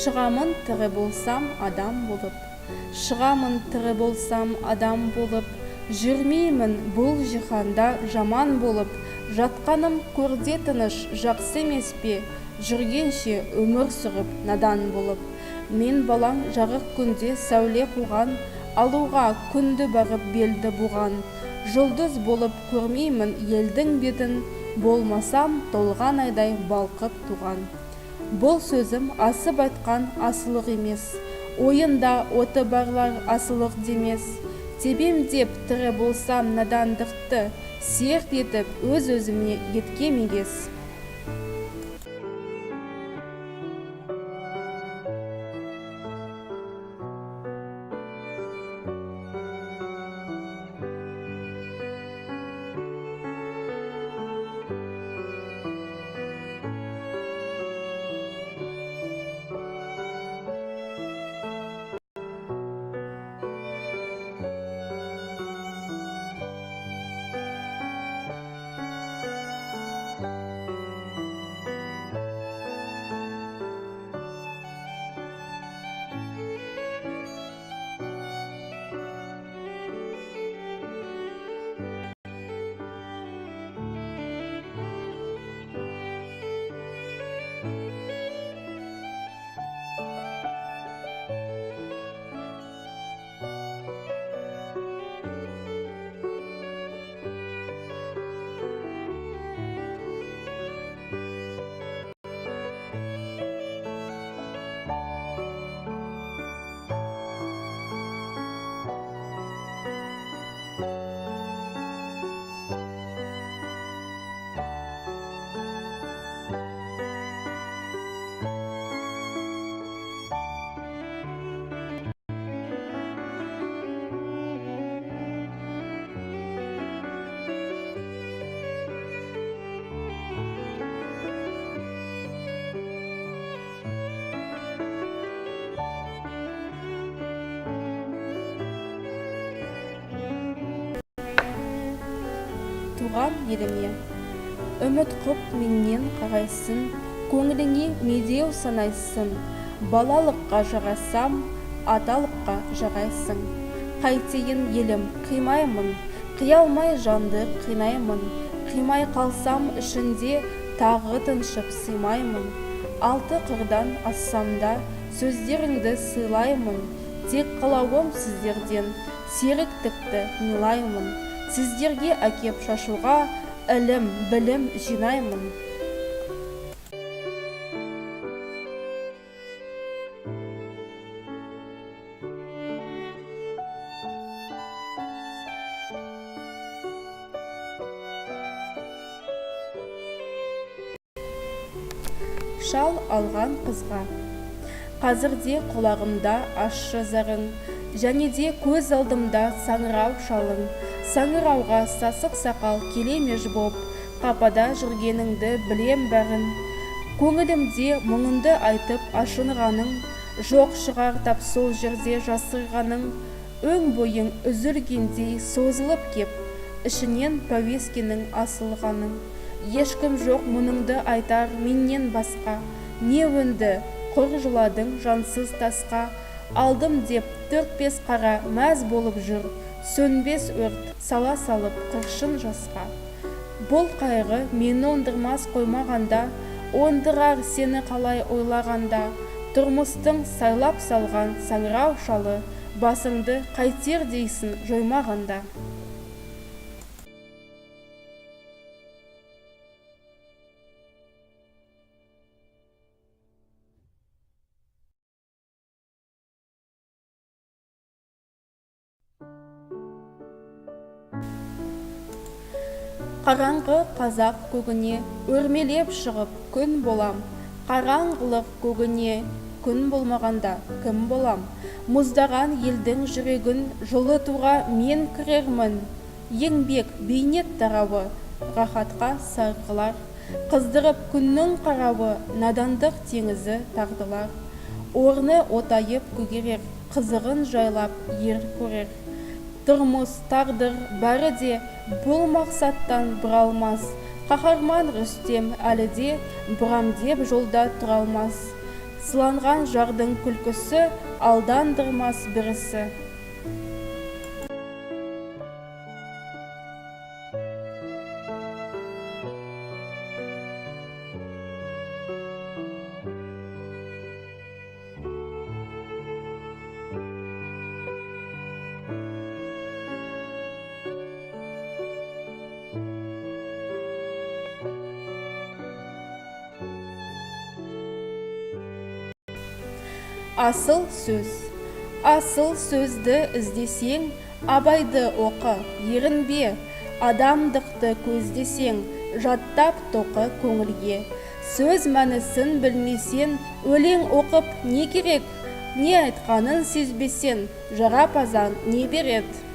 Шығамын тірі болсам адам болып, шығамын тірі болсам адам болып, жүрмеймін бұл жиһанда жаман болып, жатқаным көрде тыныш жақсы емес пе, жүргенше өмір сүріп надан болып. Мен балаң жарық күнде сәуле қуған, алуға күнді бағып белді буған, жұлдыз болып көрмеймін елдің бетін, болмасам толған айдай балқып туған. Бұл сөзім асып айтқан асылық емес, ойында оты барлар асылық демес. Тебем деп тірі болсам надандықты, серт етіп өз-өзіме еткем егес. Туған еліме, үміт құп меннен қарайсын, көңіліңе медеу санайсын, балалыққа жарасам, аталыққа жарайсың. Қайтейін елім, қимаймын, қиялмай жанды қинаймын, қимай қалсам ішінде тағы тыншып сыймаймын. Алты қырдан ассам да сөздеріңді сыйлаймын, тек қалауым сіздерден серіктікті милаймын. Сіздерге әкеп шашуға ілім, білім жинаймын. Шал алған қызға. Қазірде құлағымда ащы зарың, және де көз алдымда саңырау шалың. Саңырауға сасық сақал келемеш боп, қапада жүргеніңді білем бәрін. Көңілімде мұңынды айтып ашынғаның, жоқ шығар тап сол жерде жасырғаның. Өң бойың үзілгендей созылып кеп, ішінен пәуескенің асылғаның. Ешкім жоқ мұныңды айтар меннен басқа, не өнді құр жыладың жансыз тасқа. Алдым деп 4-5 қара мәз болып жүр, сөнбес өрт сала салып қыршын жасқа. Бұл қайғы мені ондырмас қоймағанда, ондырар сені қалай ойлағанда. Тұрмыстың сайлап салған саңырау шалы, басыңды қайтер дейсің жоймағанда. Қараңғы қазақ көгіне өрмелеп шығып күн болам. Қараңғылық көгіне күн болмағанда кім болам? Мұздаған елдің жүрегін жылытуға мен кірермін. Еңбек бейнет тарауы, рахатқа сарқылар. Қыздырып күннің қарауы, надандық теңізі тағдылар. Орны отайып көгерер, қызығын жайлап ер көрер. Тұрмыс, тағдыр бәрі де бұл мақсаттан бұралмас. Қаһарман Рүстем әлі де бұрам деп жолда тұралмас. сыланған жардың күлкісі алдандырмас бірісі. Асыл сөз. Асыл сөзді іздесең, абайды оқы, ерінбе, адамдықты көздесең, жаттап тоқы көңілге. Сөз мәнісін білмесен, өлең оқып не керек, не айтқанын сезбесен, жарапазан не береді?